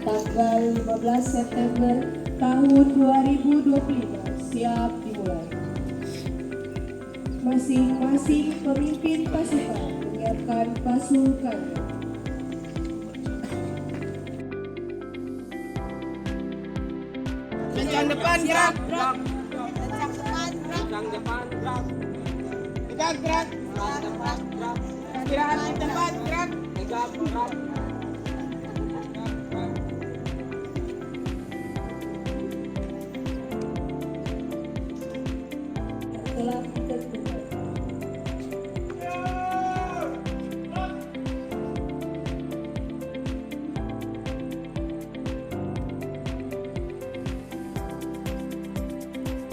tanggal 15 September tahun 2025 siap dimulai. Masing-masing pemimpin pasukan menyiapkan pasukannya. Kencang depan gerak. Kencang depan gerak. Tegak gerak. Perkiraan tempat gerak. Tegak gerak. Telah ditentukan.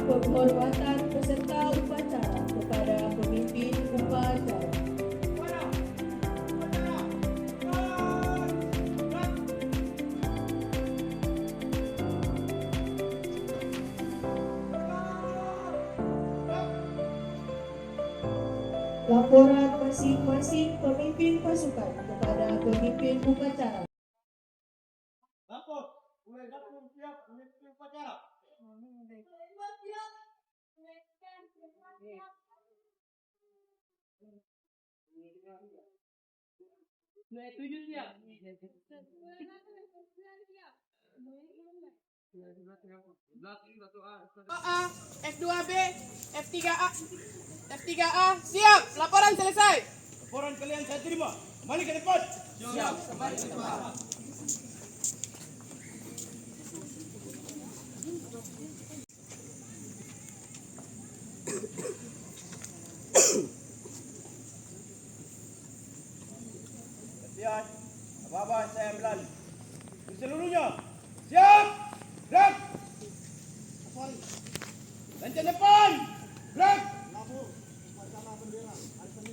Penghormatan peserta upacara kepada pemimpin upacara. Laporan masing-masing pemimpin pasukan kepada pemimpin upacara. Lapor, mulai dapur siap memimpin upacara. A, F2B, F3A, F3A, siap. Laporan selesai. Laporan kalian saya terima. Kembali ke depan. Siap. Kembali ke tempat. Latihan. Apa-apa saya berlari. Seluruhnya. Siap. Gerak. Kencang depan. Gerak.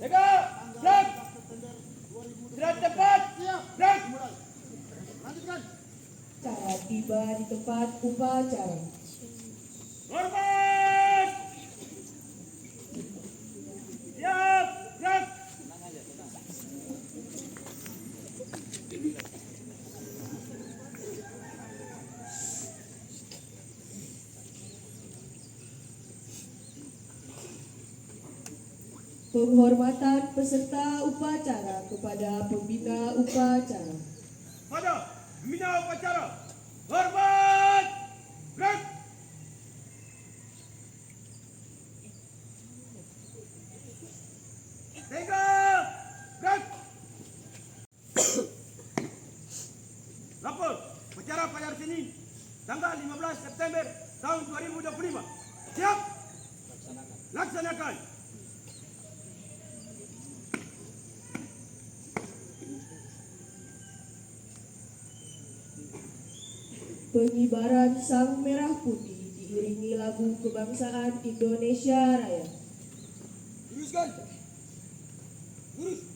Tegak. Gerak. Istirahat cepat. Gerak. Cara tiba di tempat upacara. Hormat. Siap. Gerak. Penghormatan peserta upacara kepada pembina upacara. Pada pembina upacara. Hormat. Gerak. Tegak. Gerak. Lapor. Upacara pada hari Senin tanggal 15 September tahun 2025. Siap. Laksanakan. Pengibaran sang merah putih diiringi lagu kebangsaan Indonesia Raya. Luruskan. Lurus.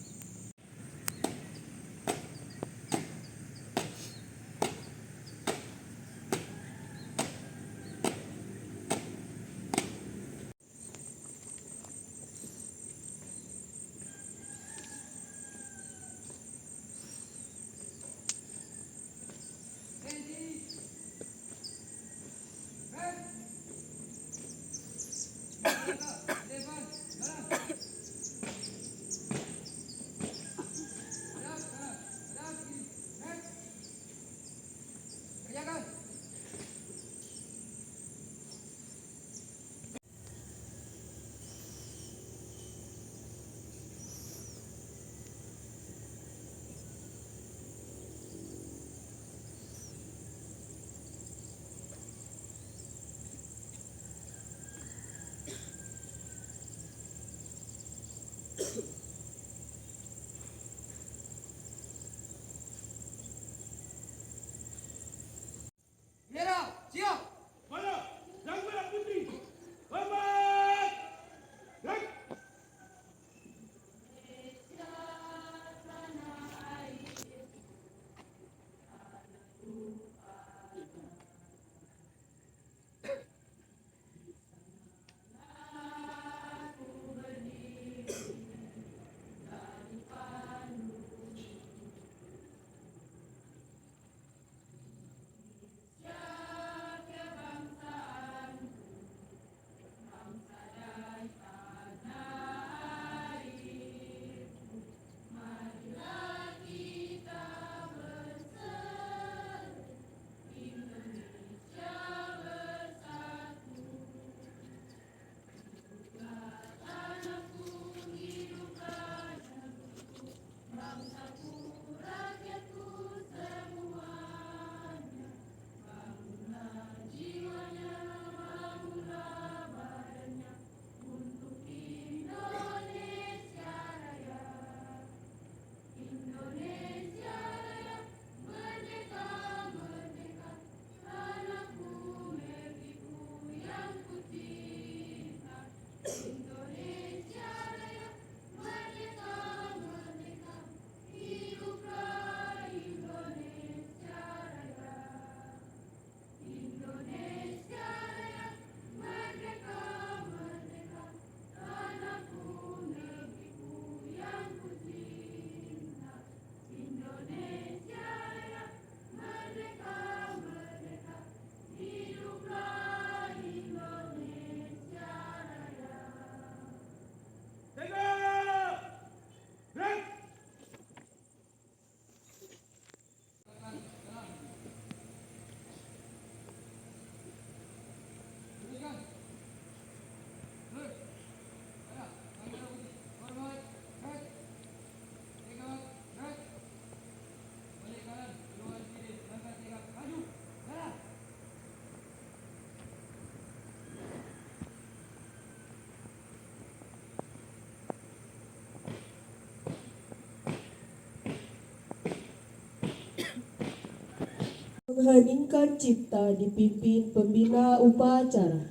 Mengheningkan cipta dipimpin pembina upacara.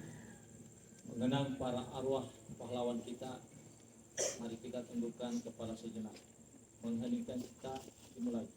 Mengenang para arwah pahlawan kita, mari kita tundukkan kepala sejenak. Mengheningkan cipta dimulai.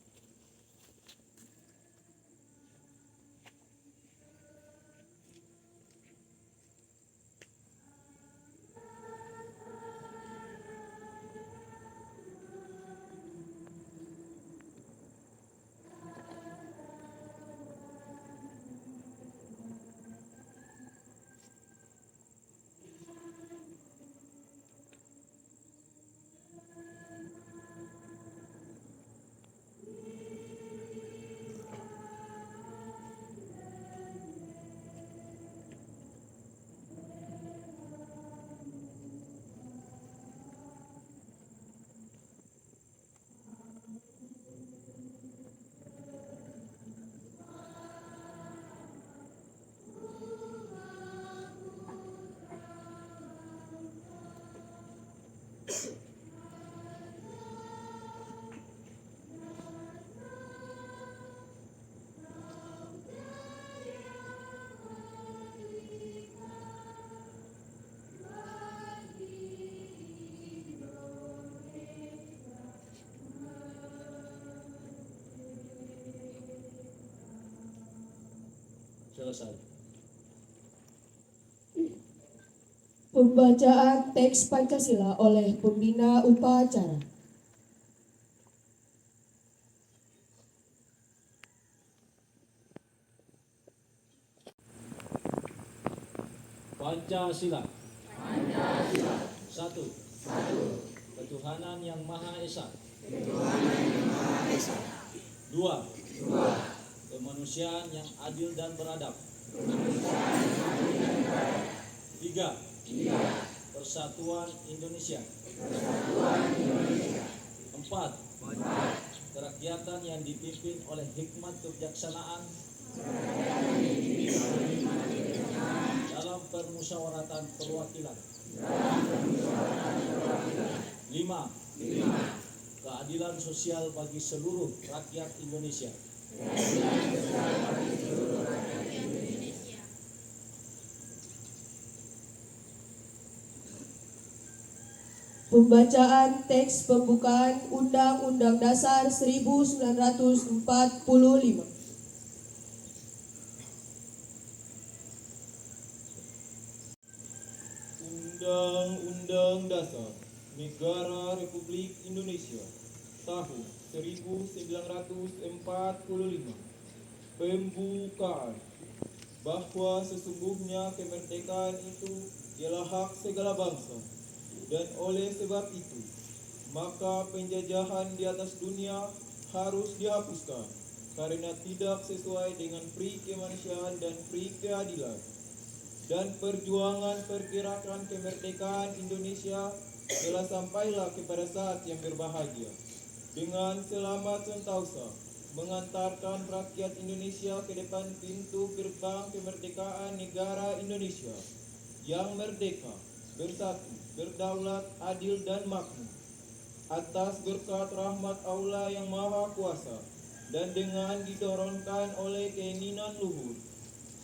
Selesai. Pembacaan teks Pancasila oleh pembina upacara. Pancasila. Satu. Ketuhanan yang Maha Esa. Dua. Kemanusiaan yang adil dan beradab. Tiga. Persatuan Indonesia. Empat. Kerakyatan yang dipimpin oleh hikmat kebijaksanaan dalam permusyawaratan perwakilan. Lima. Keadilan sosial bagi seluruh rakyat Indonesia. Pembacaan teks pembukaan Undang-Undang Dasar 1945. Undang-Undang Dasar Negara Republik Indonesia tahun 1945. Pembukaan. Bahwa sesungguhnya kemerdekaan itu ialah hak segala bangsa, dan oleh sebab itu maka penjajahan di atas dunia harus dihapuskan karena tidak sesuai dengan pri kemanusiaan dan pri keadilan. Dan perjuangan pergerakan kemerdekaan Indonesia telah sampailah kepada saat yang berbahagia, dengan selamat sentosa mengantarkan rakyat Indonesia ke depan pintu gerbang kemerdekaan negara Indonesia yang merdeka, bersatu, berdaulat, adil dan makmur, atas berkat rahmat Allah yang Maha Kuasa, dan dengan didorongkan oleh keinginan luhur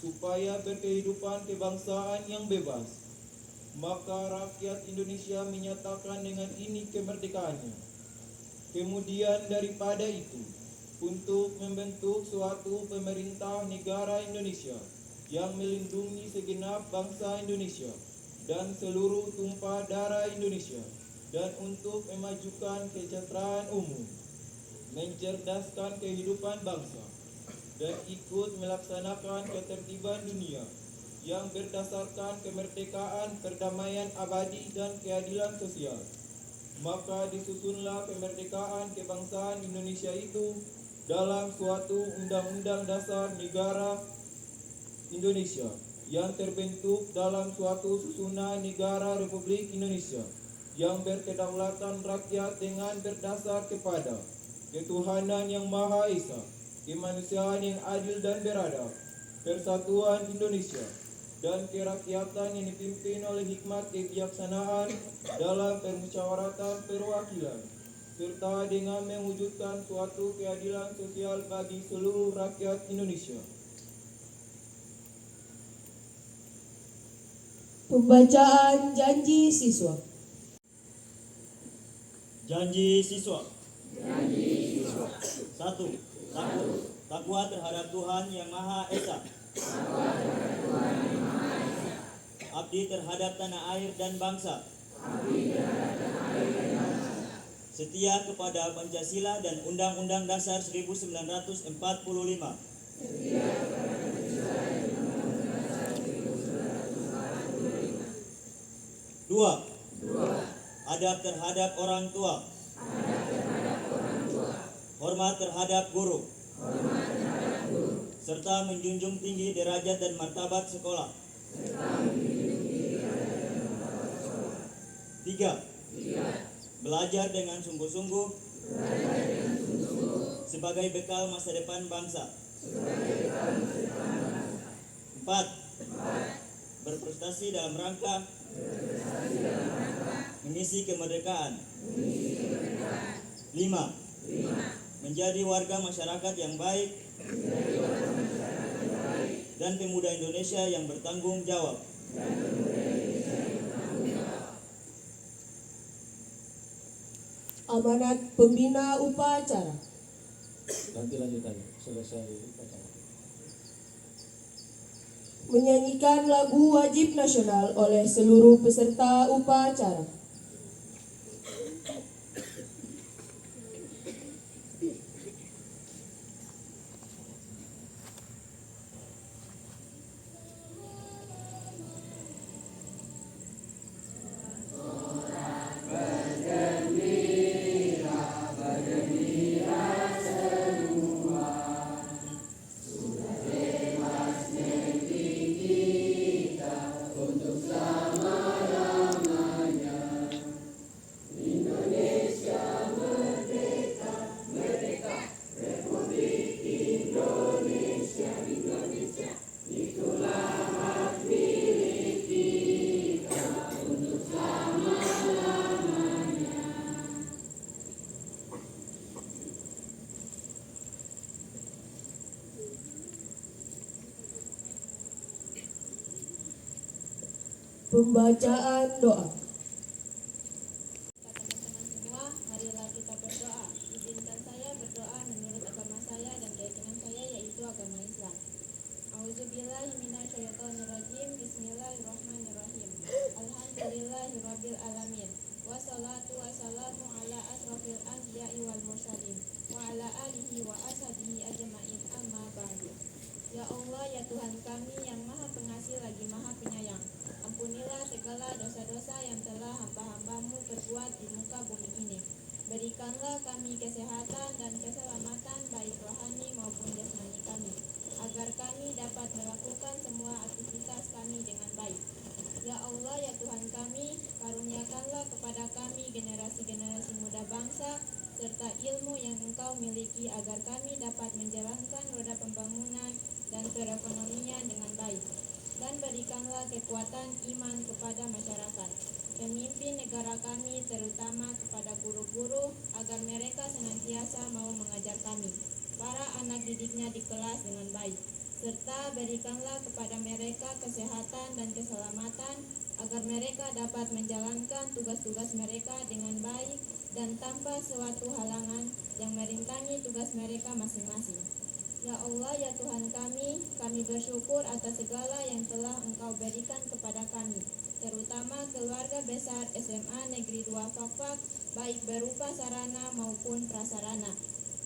supaya berkehidupan kebangsaan yang bebas, maka rakyat Indonesia menyatakan dengan ini kemerdekaannya. Kemudian daripada itu, untuk membentuk suatu pemerintah negara Indonesia yang melindungi segenap bangsa Indonesia dan seluruh tumpah darah Indonesia, dan untuk memajukan kesejahteraan umum, mencerdaskan kehidupan bangsa, dan ikut melaksanakan ketertiban dunia yang berdasarkan kemerdekaan, perdamaian abadi, dan keadilan sosial. Maka disusunlah kemerdekaan kebangsaan Indonesia itu dalam suatu Undang-Undang Dasar Negara Indonesia yang terbentuk dalam suatu susunan negara Republik Indonesia yang berkedaulatan rakyat dengan berdasar kepada ketuhanan yang Maha Esa, kemanusiaan yang adil dan beradab, persatuan Indonesia, dan kerakyatan yang dipimpin oleh hikmat kebijaksanaan dalam permusyawaratan perwakilan. serta dengan mewujudkan suatu keadilan sosial bagi seluruh rakyat Indonesia. Pembacaan janji siswa. Janji siswa. Satu, takwa terhadap Tuhan Yang Maha Esa. Abdi terhadap tanah air dan bangsa. Setia kepada Pancasila dan Undang-Undang Dasar 1945. Dua, adab terhadap orang tua. Hormat terhadap guru. Serta menjunjung tinggi derajat dan martabat sekolah. Tiga, belajar dengan sungguh-sungguh sebagai bekal masa depan bangsa. Empat, berprestasi dalam rangka mengisi kemerdekaan. Lima, menjadi warga masyarakat yang baik dan pemuda Indonesia yang bertanggung jawab. Amanat pembina upacara. Nanti lanjutannya selesai upacara. Menyanyikan lagu wajib nasional oleh seluruh peserta upacara. Pembacaan doa. Teman-teman semua, marilah kita berdoa. Izinkan saya berdoa menurut agama saya dan keyakinan saya, yaitu agama Islam. Auzubillahiminasyaitonirrajim. Bismillahirrahmanirrahim. Alhamdulillahirabbil alamin. Wassalatu wassalamu ala asrofil anbiya'i wal mursalin wa ala alihi wa ashabihi ajma'in, amma ba'du. Ya Allah, ya Tuhan kami yang Maha Pengasih lagi Maha Penyayang, ampunilah segala dosa-dosa yang telah hamba-hambamu perbuat di muka bumi ini. Berikanlah kami kesehatan dan keselamatan baik rohani maupun jasmani kami, agar kami dapat melakukan semua aktivitas kami dengan baik. Ya Allah, ya Tuhan kami, karuniakanlah kepada kami generasi-generasi muda bangsa serta ilmu yang Engkau miliki, agar kami dapat menjalankan roda pembangunan dan perekonomian dengan baik. Dan berikanlah kekuatan iman kepada masyarakat, pemimpin negara kami, terutama kepada guru-guru, agar mereka senantiasa mau mengajar kami, para anak didiknya di kelas dengan baik. Serta berikanlah kepada mereka kesehatan dan keselamatan, agar mereka dapat menjalankan tugas-tugas mereka dengan baik dan tanpa suatu halangan yang merintangi tugas mereka masing-masing. Ya Allah, ya Tuhan kami bersyukur atas segala yang telah Engkau berikan kepada kami, terutama keluarga besar SMA Negeri 2 Fakfak, baik berupa sarana maupun prasarana.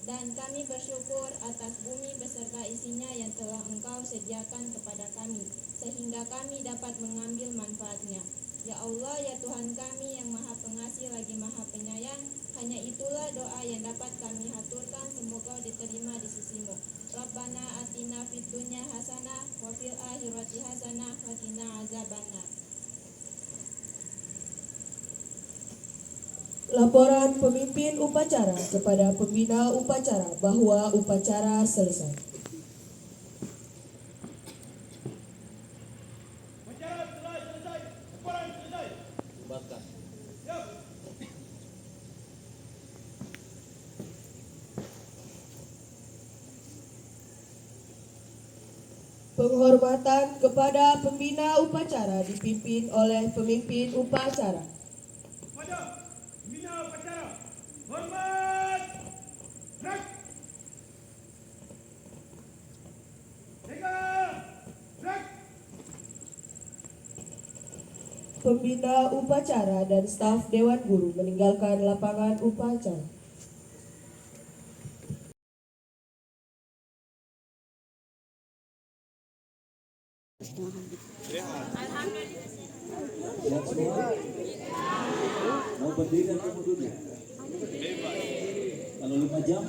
Dan kami bersyukur atas bumi beserta isinya yang telah Engkau sediakan kepada kami, sehingga kami dapat mengambil manfaatnya. Ya Allah, ya Tuhan kami yang Maha Pengasih lagi Maha Penyayang, hanya itulah doa yang dapat kami haturkan, semoga diterima di sisi-Mu. Rabbana atina fid dunya hasanah wa fil akhirati hasanah wa qina azabannar. Laporan pemimpin upacara kepada pembina upacara bahwa upacara selesai. Upacara telah selesai. Laporan selesai. Bubarkan. Siap. Penghormatan kepada pembina upacara dipimpin oleh pemimpin upacara. Pada pembina upacara, hormat. Gerak. Tegak. Gerak. Pembina upacara dan staf Dewan Guru meninggalkan lapangan upacara. Siap semua? Mau berdiri atau mau duduk? Kalau 5 jam?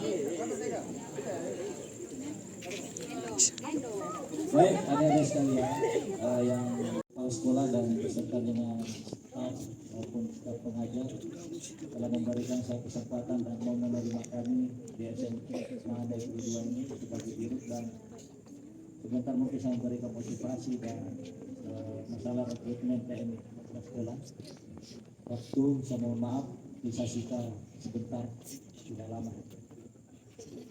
Baik, adik-adik sekalian yang kepala sekolah dan beserta dengan staf maupun staf pengajar telah memberikan saya kesempatan dan mau menerima kami di SMP Mahada Negeri 2 ini sebagai dirut, dan sebentar mungkin saya memberikan motivasi dan masalah rekrutmen TNI kepala sekolah. Waktu saya mohon maaf bisa sita sebentar, tidak lama.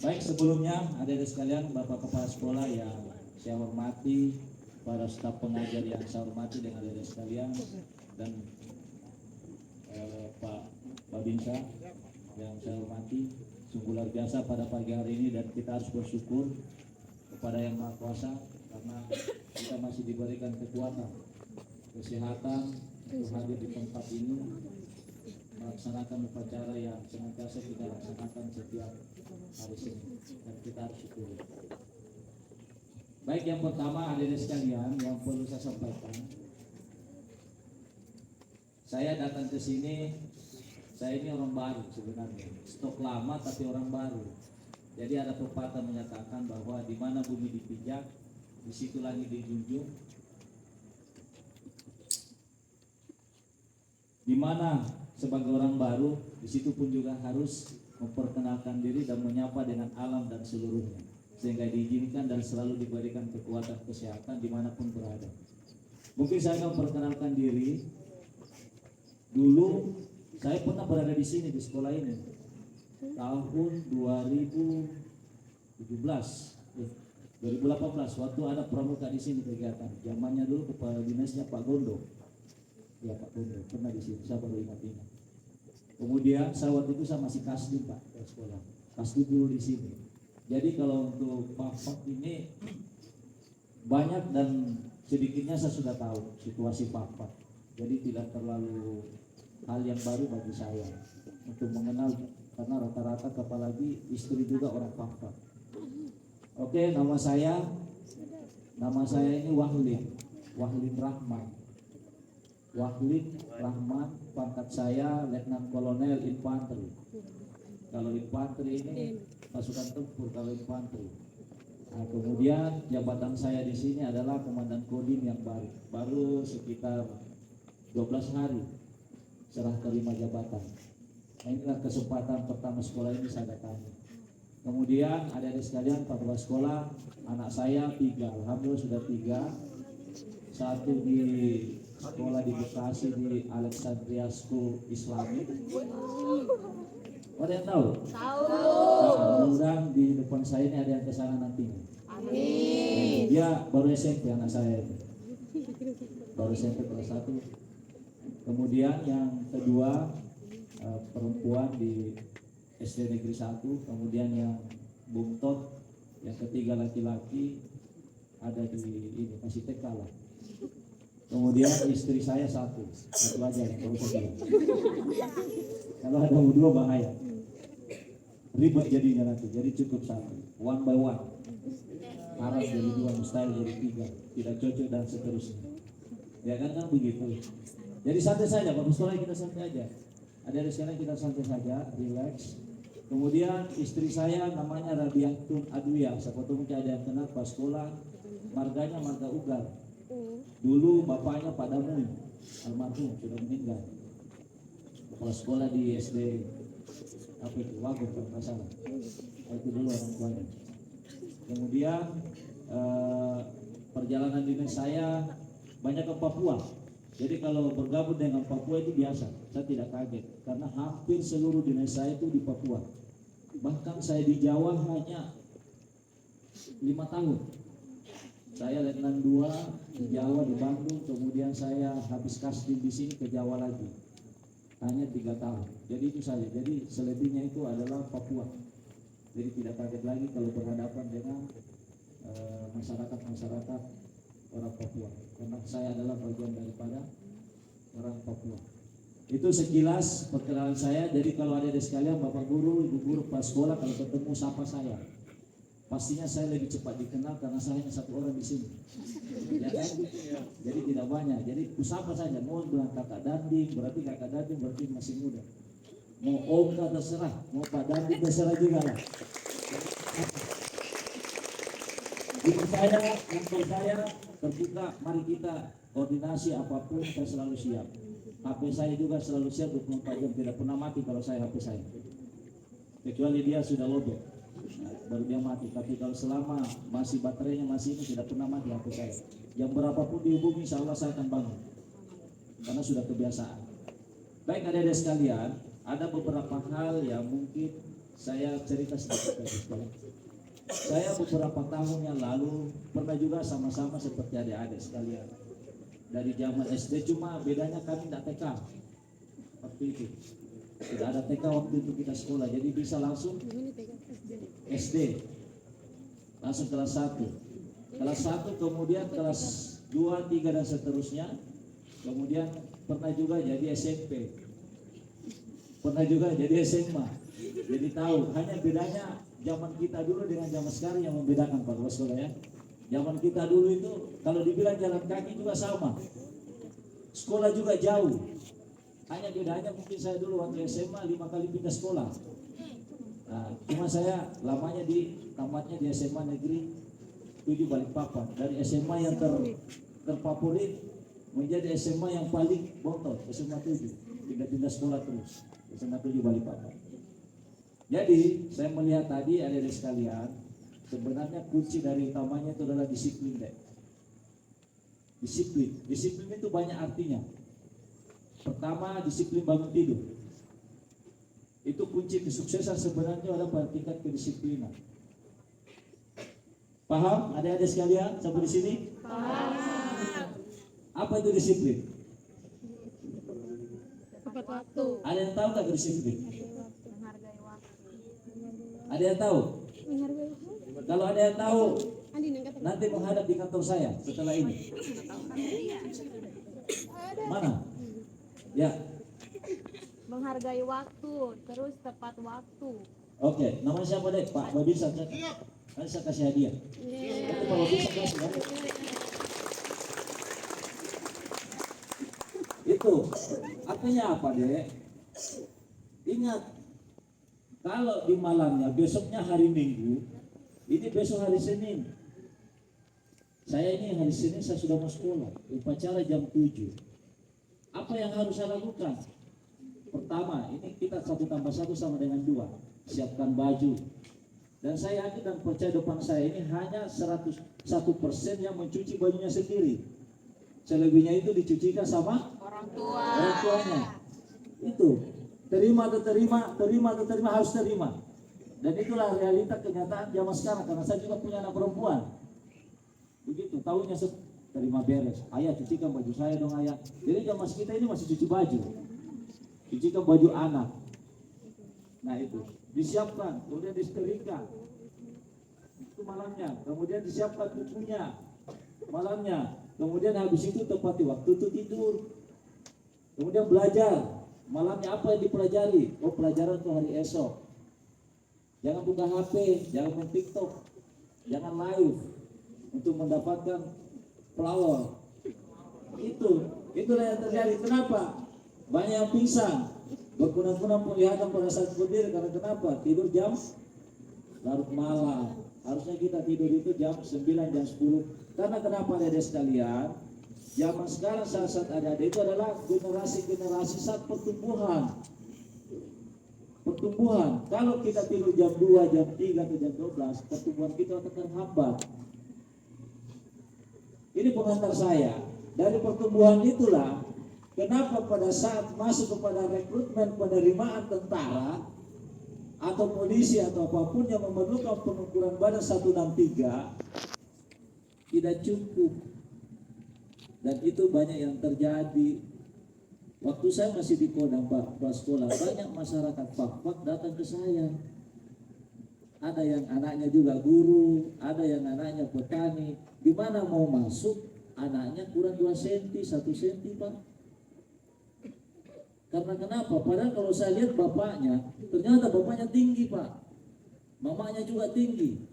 Baik, sebelumnya adik-adik sekalian, Bapak Kepala Sekolah yang saya hormati, para staf pengajar yang saya hormati dengan adik-adik sekalian, dan Pak Babinsa yang saya hormati, sungguh luar biasa pada pagi hari ini, dan kita harus bersyukur kepada Yang Maha Kuasa karena kita masih diberikan kekuatan, kesehatan untuk hadir di tempat ini melaksanakan upacara yang senantiasa kita laksanakan setiap hari Senin, dan kita harus syukur. Baik, yang pertama adik-adik sekalian yang perlu saya sampaikan, saya datang ke sini, saya ini orang baru sebenarnya, stok lama tapi orang baru. Jadi ada pepatah menyatakan bahwa di mana bumi dipijak, di situ langit dijunjung. Di mana sebagai orang baru, di situ pun juga harus memperkenalkan diri dan menyapa dengan alam dan seluruhnya, sehingga diizinkan dan selalu diberikan kekuatan kesehatan dimanapun berada. Mungkin saya akan memperkenalkan diri. Dulu saya pernah berada di sini di sekolah ini tahun 2018 waktu ada pramuka di sini kegiatan. Zamannya dulu kepala dinasnya Pak Gondo. Ya, Pak Gondo pernah di sini, saya baru ingat-ingat. Kemudian saya waktu itu saya masih kasdi Pak ke sekolah. Kasdi dulu di sini. Jadi kalau untuk Pak ini banyak dan sedikitnya saya sudah tahu situasi Pak. Jadi tidak terlalu hal yang baru bagi saya untuk mengenal, karena rata-rata apalagi istri juga orang Pak. Oke, nama saya ini Wahlid Rahman, pangkat saya Letnan Kolonel Infanteri. Kalau infanteri ini pasukan tempur, kalau infanteri. Nah, kemudian jabatan saya di sini adalah Komandan Kodim yang baru sekitar 12 hari serah terima jabatan. Nah, inilah kesempatan pertama sekolah ini saya datangi. Kemudian adik-adik sekalian, kepala sekolah, anak saya 3, alhamdulillah sudah 3. Satu di sekolah di Bekasi di Alexandria School Islamic. Ada yang tahu? Tahu. Nah, mudah-mudahan di depan saya ini ada yang kesana nantinya. Amin. Dia baru SMP anak saya ini. Baru SMP kelas 1. Kemudian yang kedua perempuan di SD Negeri 1. Kemudian yang Bungtot, yang ketiga laki-laki ada di ini masih TK lah. Kemudian istri saya satu aja yang tahu saya. Kalau ada 2 bahaya, ribet jadinya nanti. Jadi cukup satu, one by one. Harap jadi 2, mustahil jadi 3, tidak cocok dan seterusnya. Ya kan begitu. Jadi santai saja, Pak sekolah kita santai aja. Ada sekarang kita santai saja, relax. Kemudian istri saya namanya Rabiatun Adwiyah. Siapa tahu mungkin ada yang kenal Pak sekolah, marganya marga Ugar. Dulu bapaknya Pak Damun, almarhum sudah meninggal. Kepala sekolah di SD apa itu, Wagub kalau nggak salah. Itu dulu orang tuanya. Kemudian perjalanan dinas saya banyak ke Papua. Jadi kalau bergabung dengan Papua itu biasa, saya tidak kaget karena hampir seluruh dinas saya itu di Papua. Bahkan saya di Jawa hanya 5 tahun. Saya Letnan 2 di Jawa di Bandung, kemudian saya habis kasih di sini ke Jawa lagi. Hanya 3 tahun. Jadi itu saja. Jadi selebihnya itu adalah Papua. Jadi tidak kaget lagi kalau berhadapan dengan masyarakat orang Papua. Karena saya adalah bagian daripada orang Papua. Itu sekilas perkenalan saya. Jadi kalau ada sekalian, Bapak Guru, Ibu Guru pas sekolah kalau ketemu sapa saya. Pastinya saya lebih cepat dikenal karena saya hanya 1 orang di sini. Ya kan? Jadi tidak banyak. Jadi usapa saja. Mau bilang kakak Dandi, berarti kakak Dandi berarti masih muda. Mau om terserah, mau Pak Dandi terserah juga lah. Untuk saya terbuka, mari kita koordinasi apapun saya selalu siap. HP saya juga selalu siap 24 jam, tidak pernah mati kalau saya HP saya. Kecuali dia sudah lobet. Baru dia mati, tapi kalau selama masih baterainya masih ini tidak pernah mati HP saya. Yang berapapun dihubungi insya Allah saya akan bangun karena sudah kebiasaan. Baik adik-adik sekalian, ada beberapa hal yang mungkin saya cerita sedikit dari sekolah. Saya beberapa tahun yang lalu pernah juga sama-sama seperti adik-adik sekalian dari zaman SD, cuma bedanya kami tidak TK waktu itu. Tidak ada TK waktu itu kita sekolah, jadi bisa langsung SD, langsung kelas 1, kemudian kelas 2, 3 dan seterusnya. Kemudian pernah juga jadi SMP, pernah juga jadi SMA. Jadi tahu, hanya bedanya zaman kita dulu dengan zaman sekarang yang membedakan Pak Sekolah ya. Zaman kita dulu itu kalau dibilang jalan kaki juga sama, sekolah juga jauh. Hanya bedanya mungkin saya dulu waktu SMA 5 kali pindah sekolah. Nah, cuma saya lamanya tamatnya di SMA Negeri 7 Balikpapan. Dari SMA yang terfavorit menjadi SMA yang paling bontot, SMA 7. Pindah-pindah sekolah terus, SMA 7 Balikpapan. Jadi saya melihat tadi adik-adik sekalian, sebenarnya kunci dari utamanya itu adalah disiplin. Disiplin itu banyak artinya. Pertama, disiplin bangun tidur. Itu kunci kesuksesan sebenarnya ada pada tingkat kedisiplinan. Paham adik-adik sekalian sampai di sini? Paham. Apa itu disiplin? Tepat waktu. Ada yang tahu tak disiplin? Menghargai waktu. Ada yang tahu? Kalau ada yang tahu, Andi nengkat. nanti menghadap di kantor saya setelah ini. Mana? Ya. Menghargai waktu, terus tepat waktu. Oke, nama siapa dek? Pak Babinsa. Nanti saya kasih hadiah. Itu Pak Babinsa kasih ya. Itu artinya apa dek? Ingat, kalau di malamnya besoknya hari Minggu, ini besok hari Senin. Saya ini hari Senin saya sudah mau sekolah, upacara jam 7. Apa yang harus saya lakukan? Pertama, ini kita 1+1 sama dengan 2. Siapkan baju. Dan saya yakin dan percaya depan saya ini hanya 100% yang mencuci bajunya sendiri. Selebihnya itu dicucikan sama orang tuanya. Itu terima harus terima. Dan itulah realita kenyataan zaman sekarang. Karena saya juga punya anak perempuan. Begitu, tahunya terima beres. Ayah cucikan baju saya dong ayah. Jadi zaman kita ini masih cuci baju. Cucikan baju anak. Nah itu disiapkan, kemudian disetrika. Itu malamnya. Kemudian disiapkan bukunya malamnya. Kemudian habis itu tepati waktu itu tidur. Kemudian belajar. Malamnya apa yang dipelajari? Oh, pelajaran untuk hari esok. Jangan buka HP, jangan main TikTok, jangan live untuk mendapatkan follower. Itulah yang terjadi. Kenapa? Banyak yang pingsan, berkunang-kunang penglihatan pada saat berdiri. Karena kenapa? Tidur jam larut malam. Harusnya kita tidur itu jam 9, jam 10. Karena kenapa adik-adik sekalian? Zaman sekarang saat adik-adik itu adalah generasi saat pertumbuhan. Kalau kita tidur jam 2, jam 3, atau jam 12, pertumbuhan kita akan terhambat. Ini pengantar saya. Dari pertumbuhan itulah, kenapa pada saat masuk kepada rekrutmen penerimaan tentara atau polisi atau apapun yang memerlukan pengukuran badan 163, tidak cukup. Dan itu banyak yang terjadi. Waktu saya masih di Kodam Pak, sekolah, banyak masyarakat Pak datang ke saya. Ada yang anaknya juga guru, ada yang anaknya petani. Gimana mau masuk, anaknya kurang 2 cm, 1 cm Pak. Karena kenapa? Padahal kalau saya lihat bapaknya, ternyata bapaknya tinggi Pak. Mamanya juga tinggi.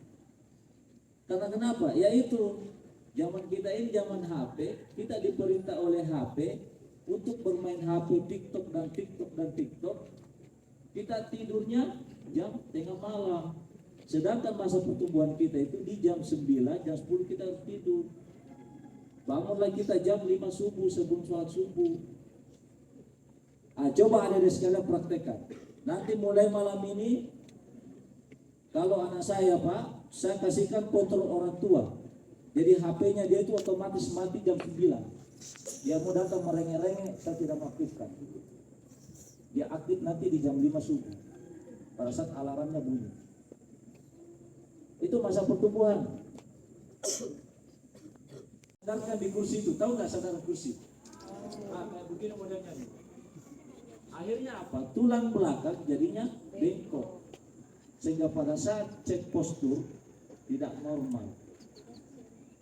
Karena kenapa? Yaitu zaman kita ini zaman HP, kita diperintah oleh HP untuk bermain HP, TikTok. Kita tidurnya jam tengah malam. Sedangkan masa pertumbuhan kita itu di jam 9, jam 10 kita harus tidur. Bangunlah kita jam 5 subuh sebelum sholat subuh. Coba adik-adik sekalian praktekkan. Nanti mulai malam ini, kalau anak saya Pak, saya kasihkan kontrol orang tua. Jadi HP-nya dia itu otomatis mati jam 9. Dia mau datang merengek-rengek, saya tidak mengaktifkan. Dia aktif nanti di jam 5 subuh. Pada saat alarmnya bunyi. Itu masa pertumbuhan. Sadarkan di kursi itu, tahu nggak sadar kursi? Kayak begini modelnya nih. Akhirnya apa? Tulang belakang jadinya bengkok. Sehingga pada saat cek postur tidak normal.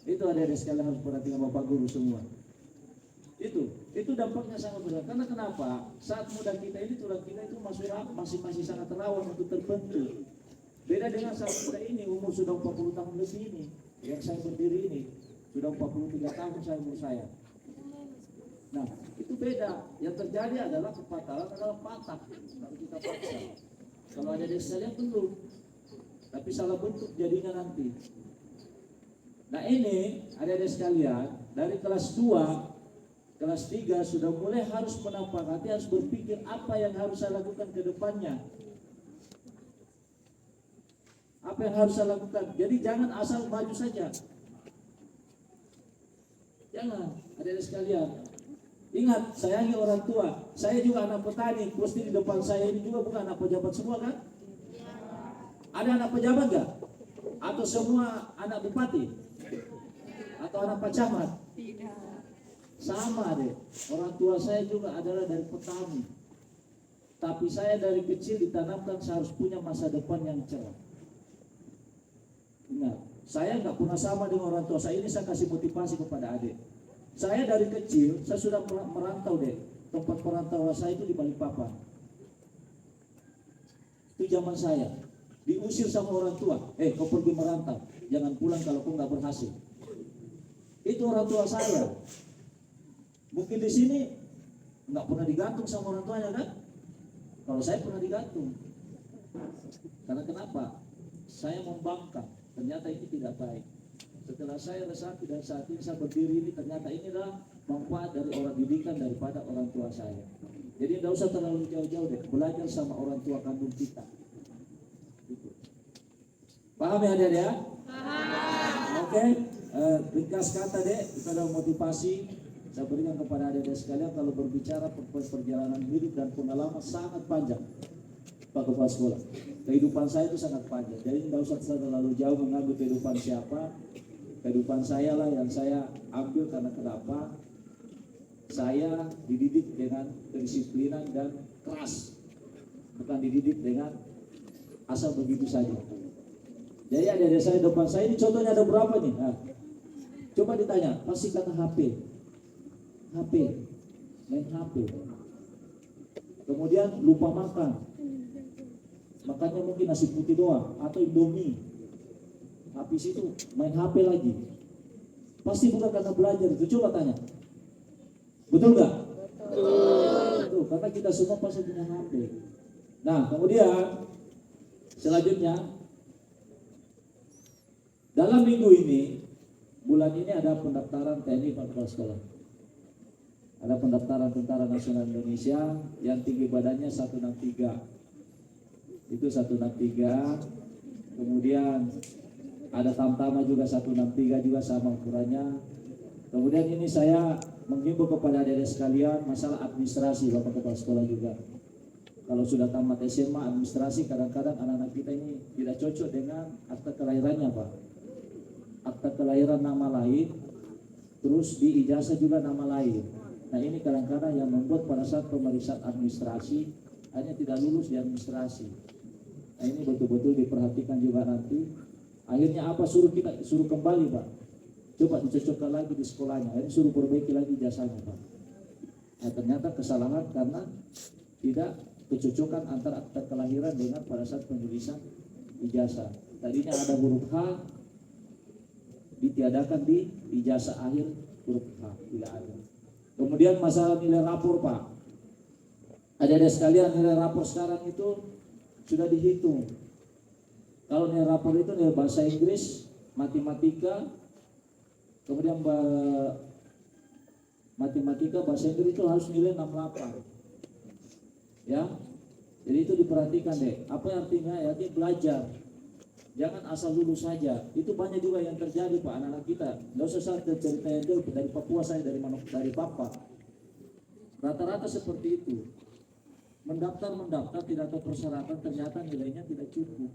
Itu adik-adik sekalian harus perhatikan Bapak Guru semua. Itu dampaknya sangat besar. Karena kenapa? Saat muda kita ini tulang kita itu masih sangat rawan untuk terbentuk. Beda dengan saat muda ini, umur sudah 40 tahun lebih ini. Yang saya berdiri ini sudah 43 tahun umur saya. Nah, itu beda. Yang terjadi adalah kepatalan adalah patah. Kalau kita paksa. Kalau ada di sekalian belum. Tapi salah bentuk jadinya nanti. Nah ini ada sekalian dari kelas 2, kelas 3 sudah mulai harus menapakati, harus berpikir apa yang harus saya lakukan ke depannya. Apa yang harus saya lakukan? Jadi jangan asal maju saja. Jangan, ada sekalian. Ingat, sayangi orang tua. Saya juga anak petani, pasti di depan saya ini juga bukan anak pejabat semua kan? Ada anak pejabat gak? Atau semua anak bupati? Atau anak pak camat? Tidak. Sama deh. Orang tua saya juga adalah dari petani. Tapi saya dari kecil ditanamkan saya harus punya masa depan yang cerah. Ingat, saya nggak pernah sama dengan orang tua saya. Ini saya kasih motivasi kepada adik. Saya dari kecil, saya sudah merantau deh. Tempat perantauan saya itu di Balikpapan. Itu zaman saya. Diusir sama orang tua. Kau pergi merantau. Jangan pulang kalau kau nggak berhasil. Itu orang tua saya. Mungkin di sini nggak pernah digantung sama orang tuanya kan? Kalau saya pernah digantung. Karena kenapa? Saya membangkang. Ternyata ini tidak baik. Setelah saya resapi dan saat ini saya berdiri ini, ternyata inilah manfaat dari orang didikan daripada orang tua saya. Jadi tidak usah terlalu jauh-jauh deh, belajar sama orang tua kandung kita. Gitu. Paham ya adik-adik ya? Paham. Oke, ringkas kata deh, kita ada motivasi. Saya berikan kepada adik-adik sekalian kalau berbicara perjalanan hidup dan pengalaman sangat panjang. Pak Kepala Sekolah, kehidupan saya itu sangat panjang. Jadi tidak usah terlalu jauh mengambil kehidupan siapa. Kehidupan saya lah yang saya ambil karena kenapa? Saya dididik dengan kedisiplinan dan keras, bukan dididik dengan asal begitu saja. Jadi ada saya depan saya ini contohnya ada berapa nih? Nah, coba ditanya, pasti kata HP, main HP. Kemudian lupa makan, makannya mungkin nasi putih doang atau Indomie. Habis itu main HP lagi. Pasti bukan karena belajar itu. Coba tanya. Betul nggak? Betul. Karena kita semua pasti punya HP. Nah, kemudian selanjutnya dalam minggu ini, bulan ini ada pendaftaran TNI Pak Kepala Sekolah. Ada pendaftaran Tentara Nasional Indonesia yang tinggi badannya 163. Itu 163. Kemudian ada Tamtama juga 163 juga sama ukurannya. Kemudian ini saya menghimbau kepada adik-adik sekalian masalah administrasi Bapak Kepala Sekolah juga. Kalau sudah tamat SMA administrasi kadang-kadang anak-anak kita ini tidak cocok dengan akta kelahirannya Pak. akta kelahiran nama lain, terus di ijazah juga nama lain. Nah ini kadang-kadang yang membuat pada saat pemeriksaan administrasi hanya tidak lulus di administrasi. Nah ini betul-betul diperhatikan juga nanti. Akhirnya apa, suruh kembali Pak, coba dicocokkan lagi di sekolahnya, ini suruh perbaiki lagi ijazahnya Pak. Nah ternyata kesalahan karena tidak kecocokan antara akta kelahiran dengan pada saat penulisan ijazah. Tadinya ada huruf H, ditiadakan di ijazah akhir huruf H, tidak ada. Kemudian masalah nilai rapor Pak, ada sekalian nilai rapor sekarang itu sudah dihitung. Kalau nilai rapor itu nilai bahasa Inggris, matematika, kemudian matematika, bahasa Inggris itu harus nilai 68. Ya, jadi itu diperhatikan deh. Apa artinya? Ya, dia belajar. Jangan asal lulus saja. Itu banyak juga yang terjadi Pak, anak-anak kita. Nggak usah saya cerita itu dari Papua, saya dari Papa. Rata-rata seperti itu. Mendaftar tidak tahu persyaratan, ternyata nilainya tidak cukup.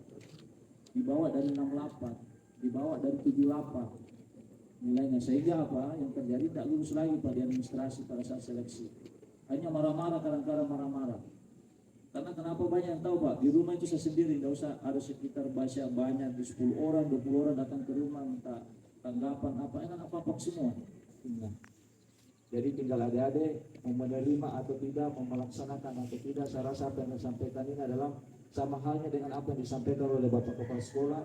Dibawa dari 68, dibawa dari 78 nilainya, sehingga apa yang terjadi, tidak lulus lagi pada administrasi pada saat seleksi. Hanya marah-marah, kadang-kadang marah-marah. Karena kenapa banyak yang tahu Pak, di rumah itu saya sendiri, tidak usah ada sekitar banyak 10 orang, 20 orang datang ke rumah minta tanggapan apa semua. Nah, jadi tinggal adik-adik mau menerima atau tidak, mau melaksanakan atau tidak. Saya rasa apa yang disampaikan ini adalah sama halnya dengan apa yang disampaikan oleh Bapak Kepala Sekolah,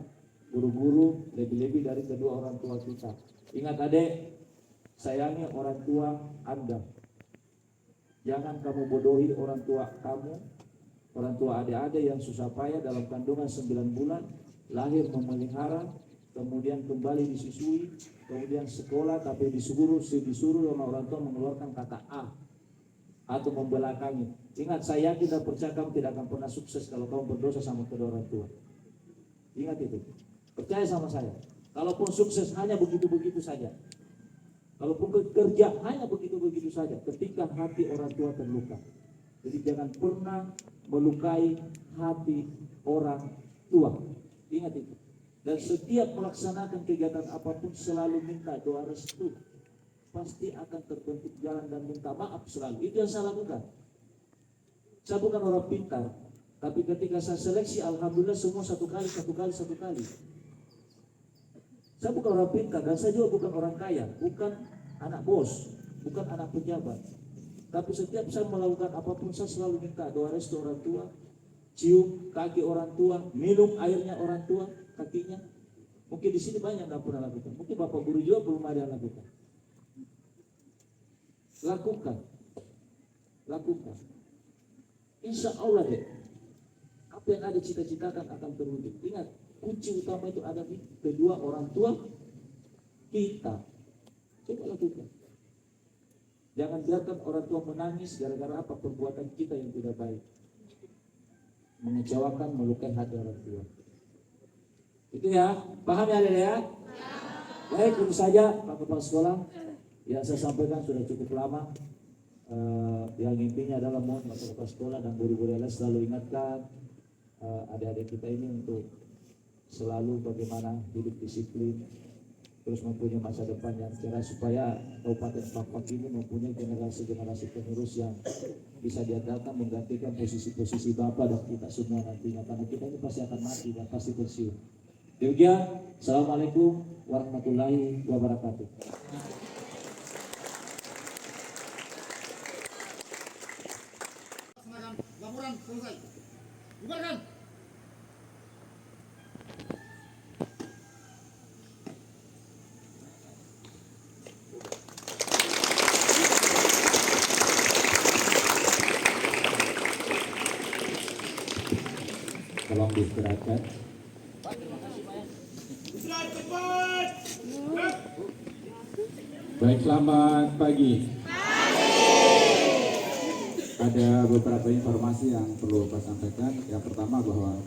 guru-guru, lebih-lebih dari kedua orang tua kita. Ingat adik, sayangi orang tua Anda. Jangan kamu bodohi orang tua kamu, orang tua adik-adik yang susah payah dalam kandungan 9 bulan, lahir memelihara, kemudian kembali disusui, kemudian sekolah tapi disuruh sama orang tua mengeluarkan kata A atau membelakangi. Ingat, saya yakin dan percaya kamu tidak akan pernah sukses kalau kamu berdosa sama kedua orang tua. Ingat itu, percaya sama saya. Kalaupun sukses hanya begitu-begitu saja. Kalaupun kerja hanya begitu-begitu saja ketika hati orang tua terluka. Jadi jangan pernah melukai hati orang tua. Ingat itu. Dan setiap melaksanakan kegiatan apapun selalu minta doa restu. Pasti akan terbentuk jalan dan minta maaf selalu. Itu yang saya lakukan. Saya bukan orang pintar, tapi ketika saya seleksi, alhamdulillah semua satu kali. Saya bukan orang pintar dan saya juga bukan orang kaya, bukan anak bos, bukan anak pejabat. Tapi setiap saya melakukan apapun, saya selalu minta doa restu orang tua, cium kaki orang tua, minum airnya orang tua, kakinya. Mungkin di sini banyak yang pernah lakukan. Mungkin Bapak Guru juga belum ada yang lakukan. Lakukan. Insya Allah deh, apa yang ada cita-citakan akan terwujud. Ingat, kunci utama itu ada di kedua orang tua kita. Coba lakukan. Jangan biarkan orang tua menangis gara-gara apa perbuatan kita yang tidak baik. Mengecewakan, melukai hati orang tua. Itu ya, paham ya Dede ya? Baik, itu saja Pak Kepala Sekolah. Yang saya sampaikan sudah cukup lama. Yang intinya adalah mohon Bapak Kepala Sekolah dan guru-guru lain selalu ingatkan adik-adik kita ini untuk selalu bagaimana hidup disiplin, terus mempunyai masa depan yang cerah supaya Kabupaten Papak ini mempunyai generasi-generasi penerus yang bisa diandalkan menggantikan posisi-posisi Bapak dan kita semua nantinya, karena kita ini pasti akan mati dan pasti pensiun. Demikian, Assalamualaikum warahmatullahi wabarakatuh. Laporan selesai. Bubarkan. Tolong diistirahatkan. Istirahat cepat. Baik, selamat pagi. Ada beberapa informasi yang perlu saya sampaikan. Yang pertama bahwa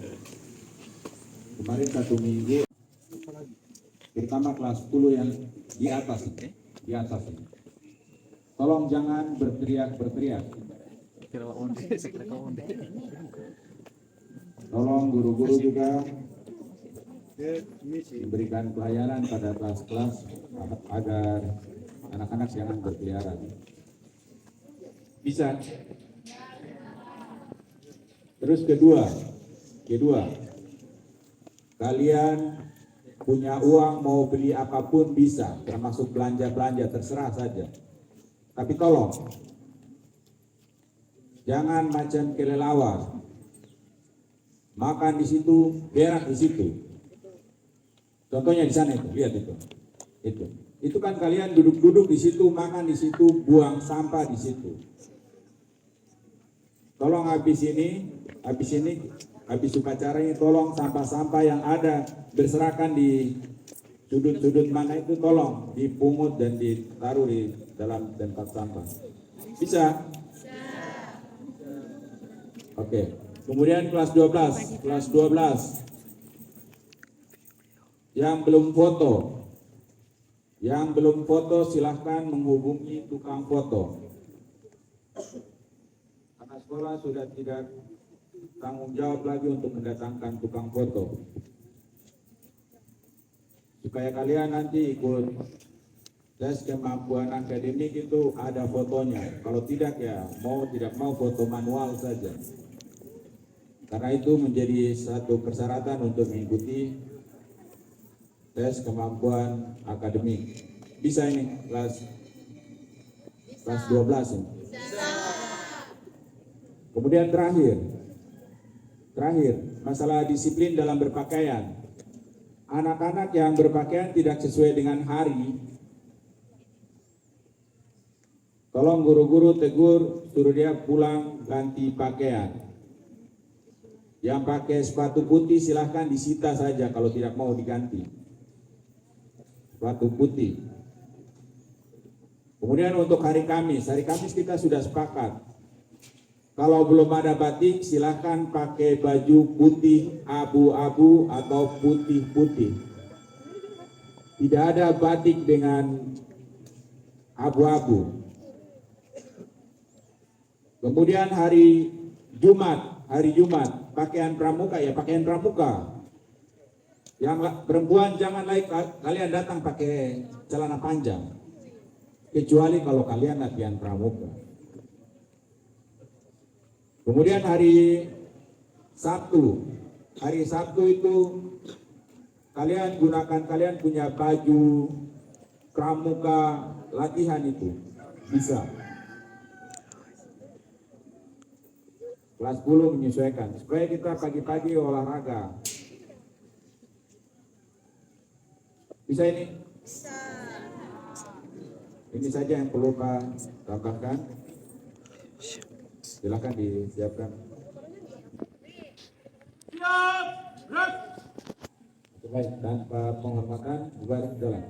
kemarin 1 minggu, terutama kelas 10 yang di atas ini. Tolong jangan berteriak-berteriak. Tolong guru-guru juga Memberikan pelayanan pada kelas-kelas agar anak-anak jangan berkeliaran. Bisa. Terus kedua, kalian punya uang mau beli apapun bisa, termasuk belanja-belanja, terserah saja. Tapi tolong, jangan macam kelelawar, makan di situ, berak di situ. Contohnya di sana itu, lihat itu kan kalian duduk-duduk di situ, makan di situ, buang sampah di situ. Tolong habis upacara ini, tolong sampah-sampah yang ada berserakan di sudut-sudut mana itu tolong dipungut dan ditaruh di dalam tempat sampah. Bisa? Oke. Kemudian kelas 12. Yang belum foto silahkan menghubungi tukang foto. Karena sekolah sudah tidak tanggung jawab lagi untuk mendatangkan tukang foto. Supaya kalian nanti ikut tes kemampuan akademik itu ada fotonya. Kalau tidak ya tidak mau foto manual saja. Karena itu menjadi satu persyaratan untuk mengikuti tes kemampuan akademik. Bisa ini kelas 12 ini. Kemudian terakhir masalah disiplin dalam berpakaian. Anak-anak yang berpakaian tidak sesuai dengan hari, tolong guru-guru tegur, suruh dia pulang ganti pakaian. Yang pakai sepatu putih silahkan disita saja kalau tidak mau diganti. Sepatu putih. Kemudian untuk hari Kamis kita sudah sepakat. Kalau belum ada batik, silahkan pakai baju putih abu-abu atau putih-putih. Tidak ada batik dengan abu-abu. Kemudian hari Jumat, pakaian pramuka ya pakaian pramuka. Yang perempuan jangan kalian datang pakai celana panjang. Kecuali kalau kalian latihan pramuka. Kemudian hari Sabtu itu kalian punya baju pramuka latihan itu bisa. Kelas 10 menyesuaikan supaya kita pagi-pagi olahraga. Bisa ini? Bisa. Ini saja yang perlu Pak tambahkan. Silakan disiapkan. Siap. Baik, tanpa penghormatan, bubar jalan.